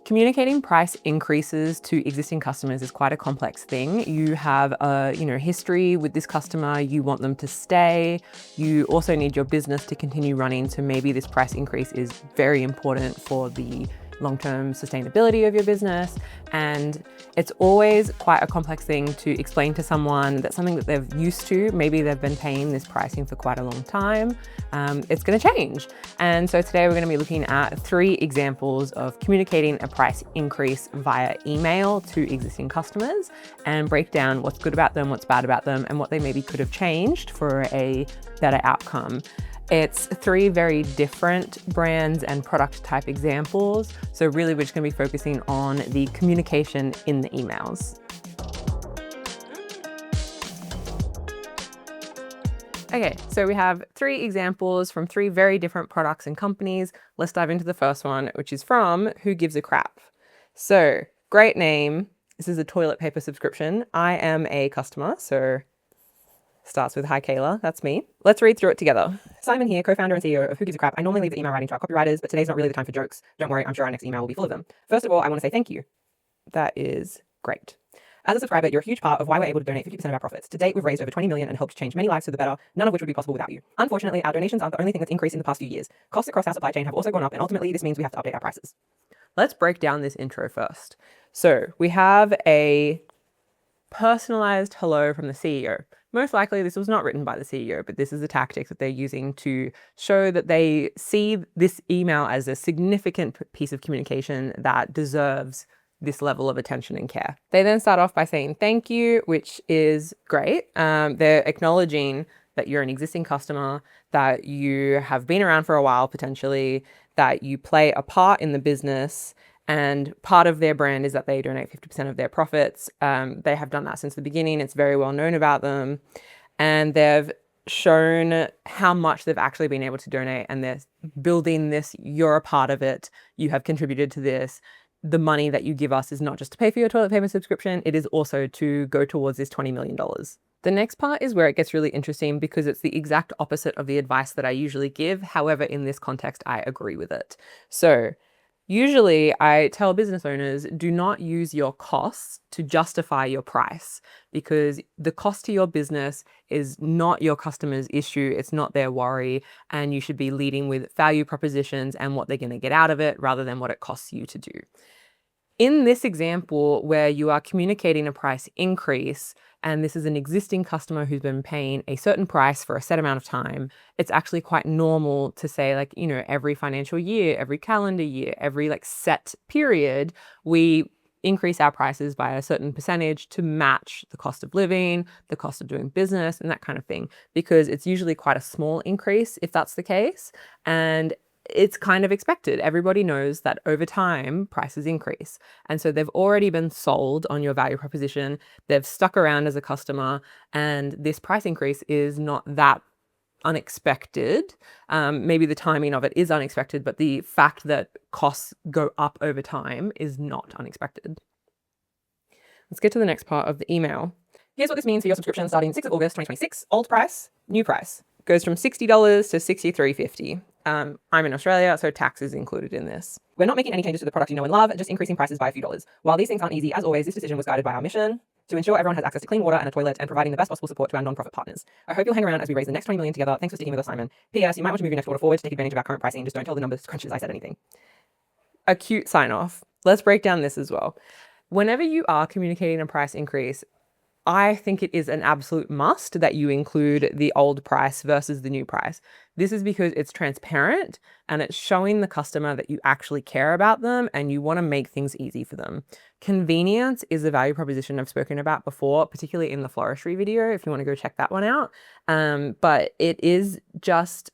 Communicating price increases to existing customers is quite a complex thing. You have a history with this customer, you want them to stay. You also need your business to continue running. So maybe this price increase is very important for the long-term sustainability of your business. And it's always quite a complex thing to explain to someone that something that they're used to, maybe they've been paying this pricing for quite a long time, it's going to change. And so today we're going to be looking at 3 examples of communicating a price increase via email to existing customers and break down what's good about them, what's bad about them, and what they maybe could have changed for a better outcome. It's 3 very different brands and product type examples. So really we're just going to be focusing on the communication in the emails. Okay, so we have 3 examples from 3 very different products and companies. Let's dive into the first one, which is from Who Gives a Crap. So great name. This is a toilet paper subscription. I am a customer, so starts with "Hi Kayla," that's me. Let's read through it together. Simon here, co-founder and CEO of Who Gives a Crap. I normally leave the email writing to our copywriters, but today's not really the time for jokes. Don't worry, I'm sure our next email will be full of them. First of all, I want to say thank you. That is great. As a subscriber, you're a huge part of why we're able to donate 50% of our profits. To date, we've raised over 20 million and helped change many lives for the better, none of which would be possible without you. Unfortunately, our donations aren't the only thing that's increased in the past few years. Costs across our supply chain have also gone up, and ultimately this means we have to update our prices. Let's break down this intro first. So we have a personalized hello from the CEO. Most likely this was not written by the CEO, but this is a tactic that they're using to show that they see this email as a significant piece of communication that deserves this level of attention and care. They then start off by saying thank you, which is great. They're acknowledging that you're an existing customer, that you have been around for a while potentially, that you play a part in the business. And part of their brand is that they donate 50% of their profits. They have done that since the beginning. It's very well known about them. And they've shown how much they've actually been able to donate. And they're building this, you're a part of it. You have contributed to this. The money that you give us is not just to pay for your toilet paper subscription. It is also to go towards this $20 million. The next part is where it gets really interesting because it's the exact opposite of the advice that I usually give. However, in this context, I agree with it. So usually I tell business owners, do not use your costs to justify your price because the cost to your business is not your customer's issue. It's not their worry. And you should be leading with value propositions and what they're going to get out of it rather than what it costs you to do. In this example where you are communicating a price increase, and this is an existing customer who's been paying a certain price for a set amount of time, it's actually quite normal to say every financial year, every calendar year, every set period, we increase our prices by a certain percentage to match the cost of living, the cost of doing business, and that kind of thing, because it's usually quite a small increase if that's the case. And it's kind of expected. Everybody knows that over time, prices increase. And so they've already been sold on your value proposition. They've stuck around as a customer. And this price increase is not that unexpected. Maybe the timing of it is unexpected, but the fact that costs go up over time is not unexpected. Let's get to the next part of the email. Here's what this means for your subscription starting 6th of August, 2026. Old price, new price. Goes from $60 to $63.50. I'm in Australia, so tax is included in this. We're not making any changes to the product you know and love, just increasing prices by a few dollars. While these things aren't easy, as always, this decision was guided by our mission to ensure everyone has access to clean water and a toilet and providing the best possible support to our non-profit partners. I hope you'll hang around as we raise the next 20 million together. Thanks for sticking with us, Simon. P.S. You might want to move your next order forward to take advantage of our current pricing. Just don't tell the numbers crunchers I said anything. A cute sign off. Let's break down this as well. Whenever you are communicating a price increase, I think it is an absolute must that you include the old price versus the new price. This is because it's transparent and it's showing the customer that you actually care about them and you want to make things easy for them. Convenience is a value proposition I've spoken about before, particularly in the floristry video, if you want to go check that one out. But it is just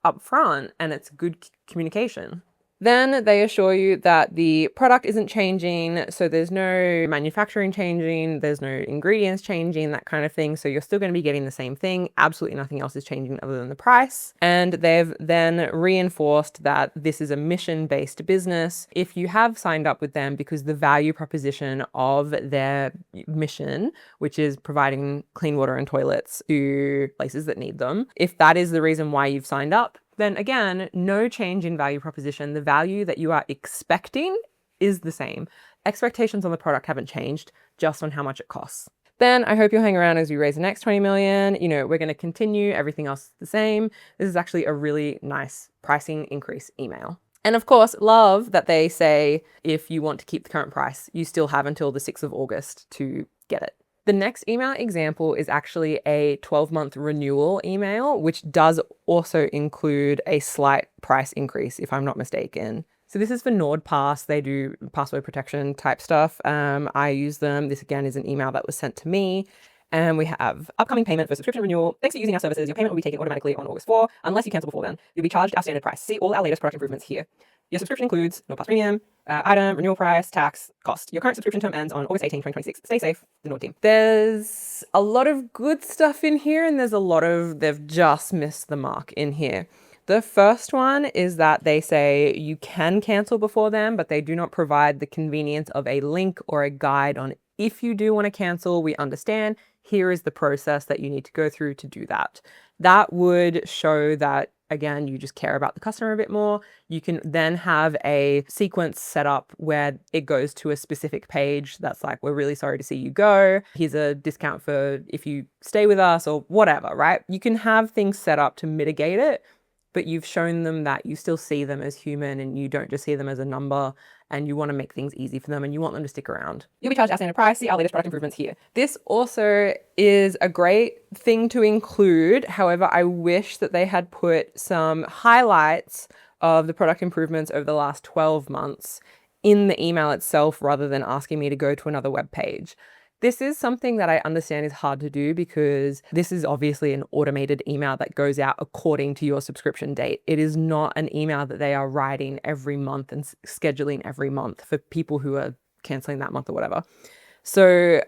upfront and it's good communication. Then they assure you that the product isn't changing, so there's no manufacturing changing, there's no ingredients changing, that kind of thing. So you're still going to be getting the same thing. Absolutely nothing else is changing other than the price. And they've then reinforced that this is a mission-based business. If you have signed up with them because the value proposition of their mission, which is providing clean water and toilets to places that need them, if that is the reason why you've signed up, then again, no change in value proposition. The value that you are expecting is the same. Expectations on the product haven't changed, just on how much it costs. Then I hope you'll hang around as we raise the next 20 million. You know, we're going to continue. Everything else is the same. This is actually a really nice pricing increase email. And of course, love that they say if you want to keep the current price, you still have until the 6th of August to get it. The next email example is actually a 12-month renewal email, which does also include a slight price increase, if I'm not mistaken. So this is for NordPass. They do password protection type stuff. I use them. This again is an email that was sent to me. And we have upcoming payment for subscription renewal. Thanks for using our services. Your payment will be taken automatically on August 4. Unless you cancel before then, you'll be charged our standard price. See all our latest product improvements here. Your subscription includes NordPass Premium, item, renewal price, tax, cost. Your current subscription term ends on August 18, 2026. Stay safe, the Nord team. There's a lot of good stuff in here, and there's a lot of, they've just missed the mark in here. The first one is that they say you can cancel before then, but they do not provide the convenience of a link or a guide on if you do want to cancel, we understand. Here is the process that you need to go through to do that. That would show that, again, you just care about the customer a bit more. You can then have a sequence set up where it goes to a specific page that's like, we're really sorry to see you go. Here's a discount for if you stay with us or whatever, right? You can have things set up to mitigate it, but you've shown them that you still see them as human and you don't just see them as a number, and you want to make things easy for them and you want them to stick around. You'll be charged our standard price. See our latest product improvements here. This also is a great thing to include. However, I wish that they had put some highlights of the product improvements over the last 12 months in the email itself rather than asking me to go to another web page. This is something that I understand is hard to do because this is obviously an automated email that goes out according to your subscription date. It is not an email that they are writing every month and scheduling every month for people who are canceling that month or whatever. So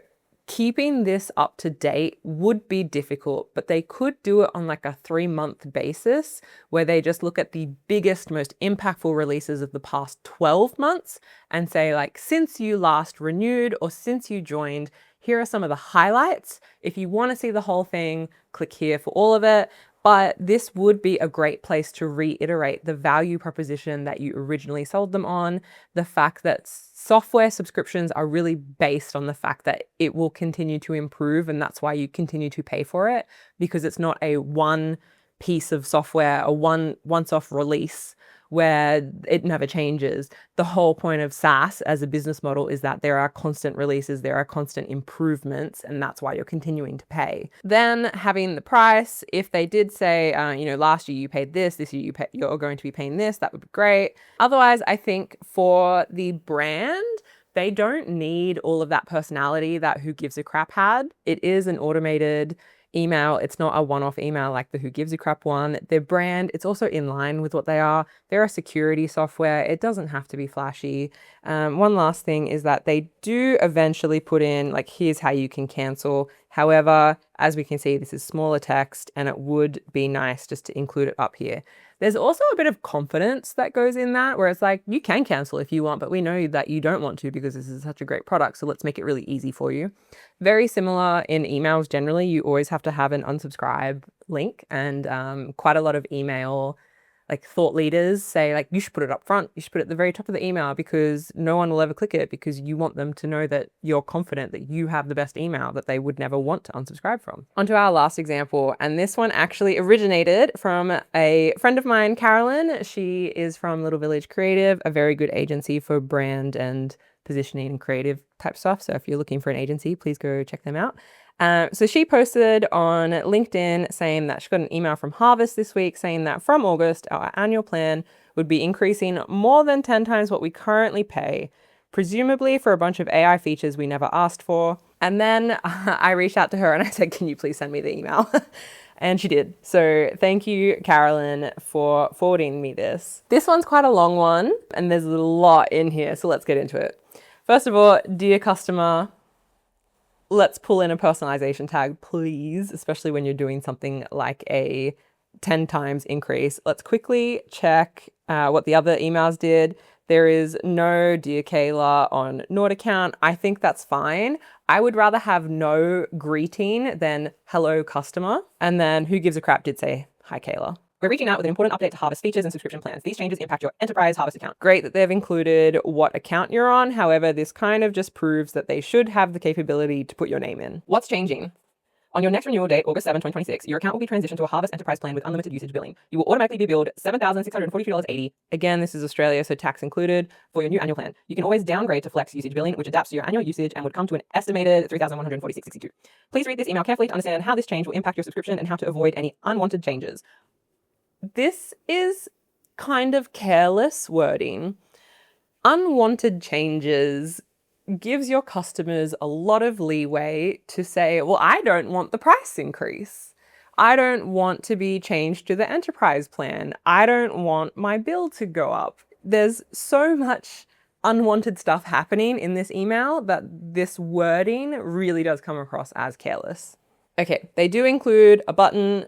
keeping this up to date would be difficult, but they could do it on like a 3-month basis where they just look at the biggest, most impactful releases of the past 12 months and say like, since you last renewed or since you joined, here are some of the highlights. If you want to see the whole thing, click here for all of it. But this would be a great place to reiterate the value proposition that you originally sold them on, the fact that software subscriptions are really based on the fact that it will continue to improve, and that's why you continue to pay for it, because it's not a one piece of software, a once-off release where it never changes. The whole point of SaaS as a business model is that there are constant releases, there are constant improvements, and that's why you're continuing to pay. Then having the price, if they did say, last year you paid this year you're going to be paying this, that would be great. Otherwise, I think for the brand, they don't need all of that personality that Who Gives a Crap had. It is an automated email. It's not a one-off email like the Who Gives a Crap one. Their brand, it's also in line with what they are. They're a security software. It doesn't have to be flashy. One last thing is that they do eventually put in like, here's how you can cancel. However, as we can see, this is smaller text and it would be nice just to include it up here. There's also a bit of confidence that goes in that, where it's like, you can cancel if you want, but we know that you don't want to because this is such a great product. So let's make it really easy for you. Very similar in emails generally. You always have to have an unsubscribe link, and quite a lot of email like thought leaders say like, you should put it up front. You should put it at the very top of the email because no one will ever click it, because you want them to know that you're confident that you have the best email that they would never want to unsubscribe from. Onto our last example. And this one actually originated from a friend of mine, Carolyn. She is from Little Village Creative, a very good agency for brand and positioning and creative type stuff. So if you're looking for an agency, please go check them out. So she posted on LinkedIn saying that she got an email from Harvest this week saying that from August, our annual plan would be increasing more than 10 times what we currently pay, presumably for a bunch of AI features we never asked for. And then I reached out to her and I said, can you please send me the email? And she did. So thank you, Carolyn, for forwarding me this. This one's quite a long one and there's a lot in here. So let's get into it. First of all, dear customer, let's pull in a personalization tag, please, especially when you're doing something like a 10 times increase. Let's quickly check what the other emails did. There is no Dear Kayla on Nord account. I think that's fine. I would rather have no greeting than hello customer. And then Who Gives a Crap did say, hi Kayla. We're reaching out with an important update to Harvest features and subscription plans. These changes impact your enterprise Harvest account. Great that they've included what account you're on. However, this kind of just proves that they should have the capability to put your name in. What's changing? On your next renewal date, August 7, 2026, your account will be transitioned to a Harvest Enterprise plan with unlimited usage billing. You will automatically be billed $7,642.80. Again, this is Australia, so tax included, for your new annual plan. You can always downgrade to Flex usage billing, which adapts to your annual usage and would come to an estimated $3,146.62. Please read this email carefully to understand how this change will impact your subscription and how to avoid any unwanted changes. This is kind of careless wording. Unwanted changes gives your customers a lot of leeway to say, well, I don't want the price increase. I don't want to be changed to the enterprise plan. I don't want my bill to go up. There's so much unwanted stuff happening in this email that this wording really does come across as careless. Okay, they do include a button,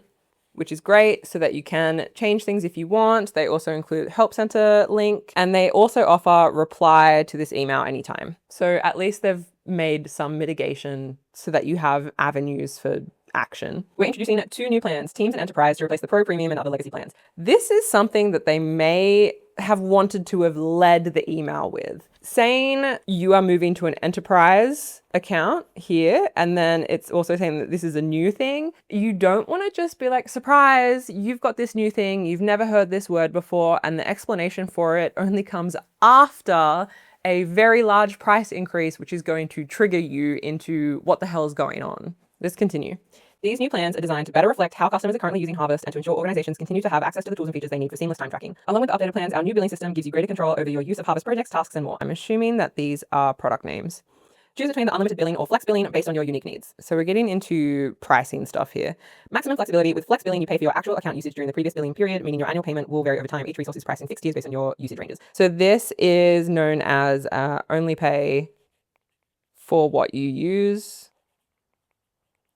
which is great, so that you can change things if you want. They also include Help Center link, and they also offer reply to this email anytime. So at least they've made some mitigation so that you have avenues for action. We're introducing 2 new plans, Teams and Enterprise, to replace the Pro, Premium, and other legacy plans. This is something that they may have wanted to have led the email with. Saying you are moving to an enterprise account here, and then it's also saying that this is a new thing. You don't want to just be like, surprise, you've got this new thing, you've never heard this word before, and the explanation for it only comes after a very large price increase, which is going to trigger you into what the hell is going on. Let's continue. These new plans are designed to better reflect how customers are currently using Harvest and to ensure organizations continue to have access to the tools and features they need for seamless time tracking. Along with the updated plans, our new billing system gives you greater control over your use of Harvest projects, tasks, and more. I'm assuming that these are product names. Choose between the unlimited billing or flex billing based on your unique needs. So we're getting into pricing stuff here. Maximum flexibility. With flex billing, you pay for your actual account usage during the previous billing period, meaning your annual payment will vary over time. Each resource is priced in fixed tiers based on your usage ranges. So this is known as only pay for what you use.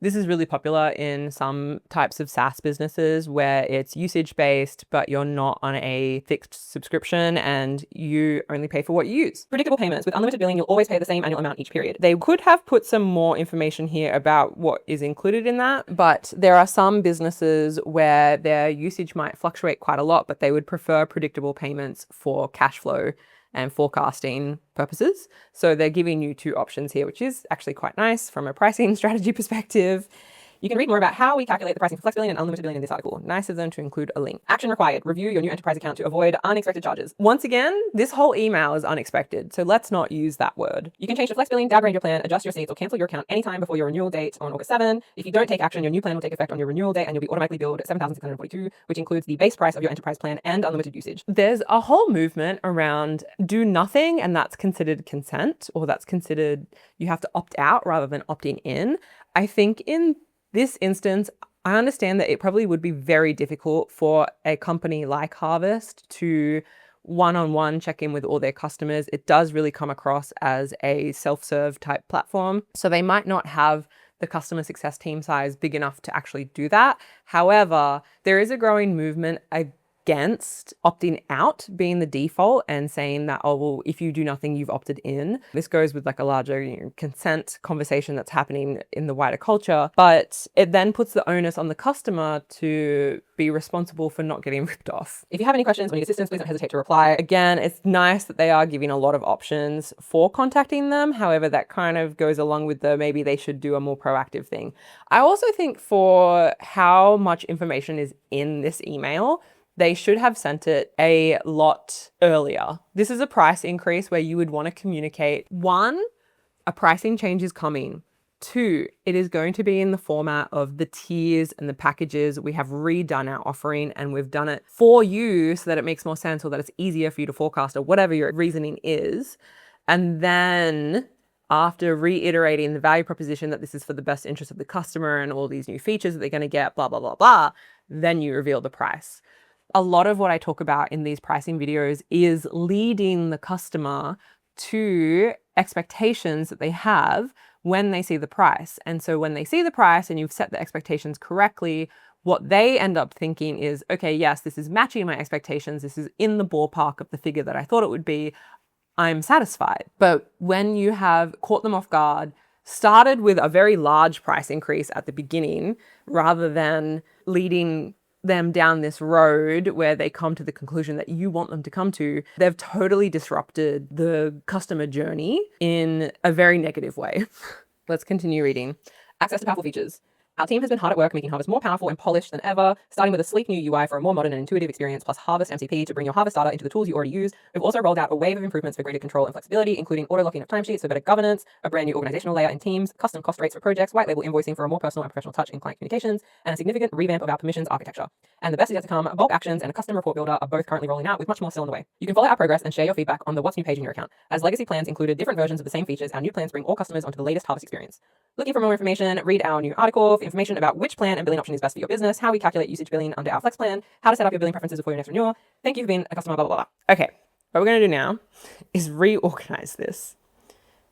This is really popular in some types of SaaS businesses where it's usage-based, but you're not on a fixed subscription and you only pay for what you use. Predictable payments. With unlimited billing, you'll always pay the same annual amount each period. They could have put some more information here about what is included in that, but there are some businesses where their usage might fluctuate quite a lot, but they would prefer predictable payments for cash flow and forecasting purposes. So they're giving you 2 options here, which is actually quite nice from a pricing strategy perspective. You can read more about how we calculate the pricing for flex billing and unlimited billing in this article. Nice of them to include a link. Action required. Review your new enterprise account to avoid unexpected charges. Once again, this whole email is unexpected, so let's not use that word. You can change to flex billing, downgrade your plan, adjust your seats, or cancel your account anytime before your renewal date on August 7. If you don't take action, your new plan will take effect on your renewal date and you'll be automatically billed $7,642, which includes the base price of your enterprise plan and unlimited usage. There's a whole movement around do nothing, and that's considered consent, or that's considered you have to opt out rather than opting in. I think in this instance, I understand that it probably would be very difficult for a company like Harvest to one-on-one check in with all their customers. It does really come across as a self-serve type platform. So they might not have the customer success team size big enough to actually do that. However, there is a growing movement against opting out being the default and saying that, oh, well, if you do nothing, you've opted in. This goes with like a larger consent conversation that's happening in the wider culture, but it then puts the onus on the customer to be responsible for not getting ripped off. If you have any questions or need assistance, please don't hesitate to reply. Again, it's nice that they are giving a lot of options for contacting them. However, that kind of goes along with the maybe they should do a more proactive thing. I also think for how much information is in this email, they should have sent it a lot earlier. This is a price increase where you would want to communicate, 1, a pricing change is coming. 2, it is going to be in the format of the tiers and the packages. We have redone our offering and we've done it for you so that it makes more sense or that it's easier for you to forecast or whatever your reasoning is. And then after reiterating the value proposition that this is for the best interest of the customer and all these new features that they're going to get, blah, blah, blah, blah, then you reveal the price. A lot of what I talk about in these pricing videos is leading the customer to expectations that they have when they see the price. And so when they see the price and you've set the expectations correctly, what they end up thinking is, okay, yes, this is matching my expectations. This is in the ballpark of the figure that I thought it would be. I'm satisfied. But when you have caught them off guard, started with a very large price increase at the beginning, rather than leading them down this road where they come to the conclusion that you want them to come to, they've totally disrupted the customer journey in a very negative way. Let's continue reading. Access to powerful features. Our team has been hard at work making Harvest more powerful and polished than ever, starting with a sleek new UI for a more modern and intuitive experience, plus Harvest MCP to bring your Harvest data into the tools you already use. We've also rolled out a wave of improvements for greater control and flexibility, including auto-locking of timesheets for better governance, a brand new organizational layer in Teams, custom cost rates for projects, white label invoicing for a more personal and professional touch in client communications, and a significant revamp of our permissions architecture. And the best is yet to come. Bulk actions and a custom report builder are both currently rolling out, with much more still on the way. You can follow our progress and share your feedback on the What's New page in your account. As legacy plans included different versions of the same features, our new plans bring all customers onto the latest Harvest experience. Looking for more information, read our new article for information about which plan and billing option is best for your business, how we calculate usage billing under our Flex plan, how to set up your billing preferences before your next renewal. Thank you for being a customer, blah, blah, blah. Okay, what we're going to do now is reorganize this.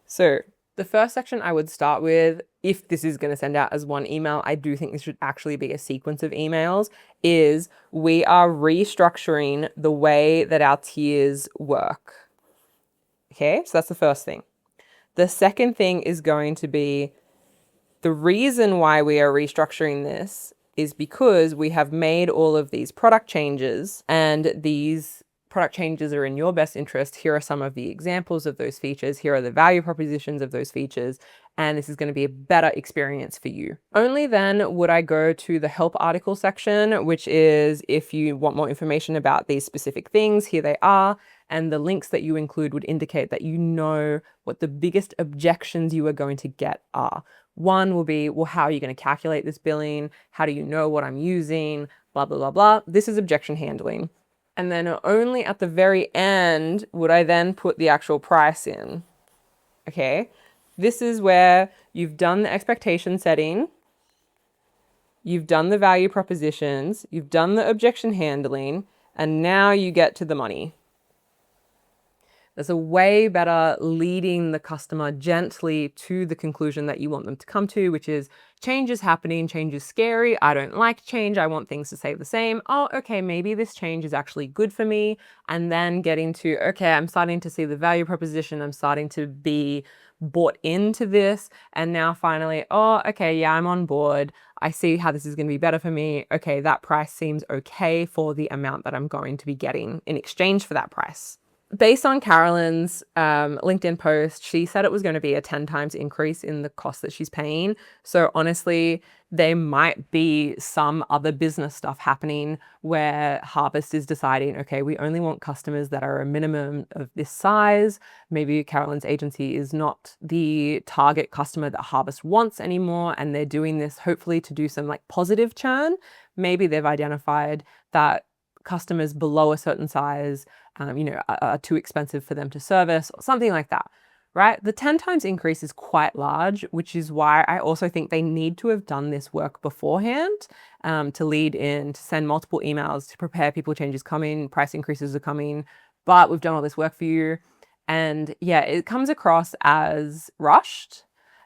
So the first section I would start with, if this is going to send out as one email, I do think this should actually be a sequence of emails, is we are restructuring the way that our tiers work. Okay, so that's the first thing. The second thing is going to be the reason why we are restructuring this is because we have made all of these product changes, and these product changes are in your best interest. Here are some of the examples of those features. Here are the value propositions of those features. And this is going to be a better experience for you. Only then would I go to the help article section, which is if you want more information about these specific things, here they are. And the links that you include would indicate that you know what the biggest objections you are going to get are. One will be, well, how are you going to calculate this billing? How do you know what I'm using? Blah, blah, blah, blah. This is objection handling. And then only at the very end would I then put the actual price in. Okay. This is where you've done the expectation setting. You've done the value propositions. You've done the objection handling. And now you get to the money. There's a way better leading the customer gently to the conclusion that you want them to come to, which is change is happening, change is scary, I don't like change, I want things to stay the same. Oh, okay, maybe this change is actually good for me. And then getting to, okay, I'm starting to see the value proposition, I'm starting to be bought into this. And now finally, oh, okay, yeah, I'm on board. I see how this is going to be better for me. Okay, that price seems okay for the amount that I'm going to be getting in exchange for that price. Based on Carolyn's LinkedIn post, she said it was going to be a 10 times increase in the cost that she's paying. So honestly, there might be some other business stuff happening where Harvest is deciding, okay, we only want customers that are a minimum of this size. Maybe Carolyn's agency is not the target customer that Harvest wants anymore. And they're doing this hopefully to do some like positive churn. Maybe they've identified that customers below a certain size are too expensive for them to service or something like that, right? The 10 times increase is quite large, which is why I also think they need to have done this work beforehand to lead in, to send multiple emails, to prepare people changes coming, price increases are coming, but we've done all this work for you. And yeah, it comes across as rushed.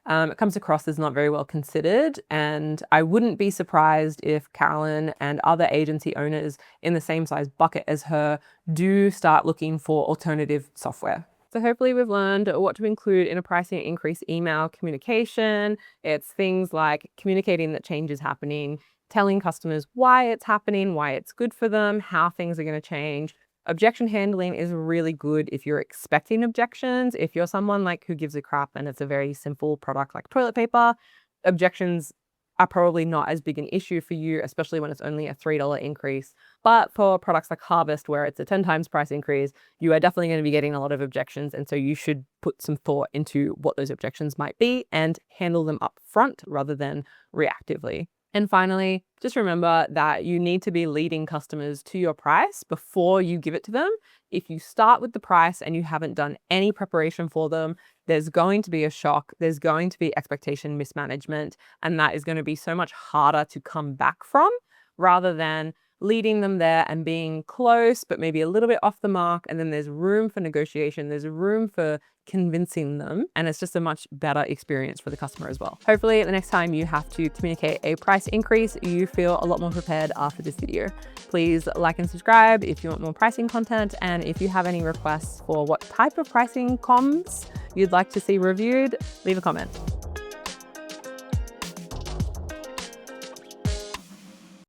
It comes across as not very well considered, and I wouldn't be surprised if Carolyn and other agency owners in the same size bucket as her do start looking for alternative software. So hopefully we've learned what to include in a pricing increase email communication. It's things like communicating that change is happening, telling customers why it's happening, why it's good for them, how things are going to change. Objection handling is really good if you're expecting objections. If you're someone like who gives a crap and it's a very simple product like toilet paper, objections are probably not as big an issue for you, especially when it's only a $3 increase. But for products like Harvest, where it's a 10 times price increase, you are definitely going to be getting a lot of objections. And so you should put some thought into what those objections might be and handle them up front rather than reactively. And finally, just remember that you need to be leading customers to your price before you give it to them. If you start with the price and you haven't done any preparation for them, there's going to be a shock. There's going to be expectation mismanagement, and that is going to be so much harder to come back from rather than leading them there and being close, but maybe a little bit off the mark. And then there's room for negotiation. There's room for convincing them. And it's just a much better experience for the customer as well. Hopefully the next time you have to communicate a price increase, you feel a lot more prepared after this video. Please like and subscribe if you want more pricing content. And if you have any requests for what type of pricing comms you'd like to see reviewed, leave a comment.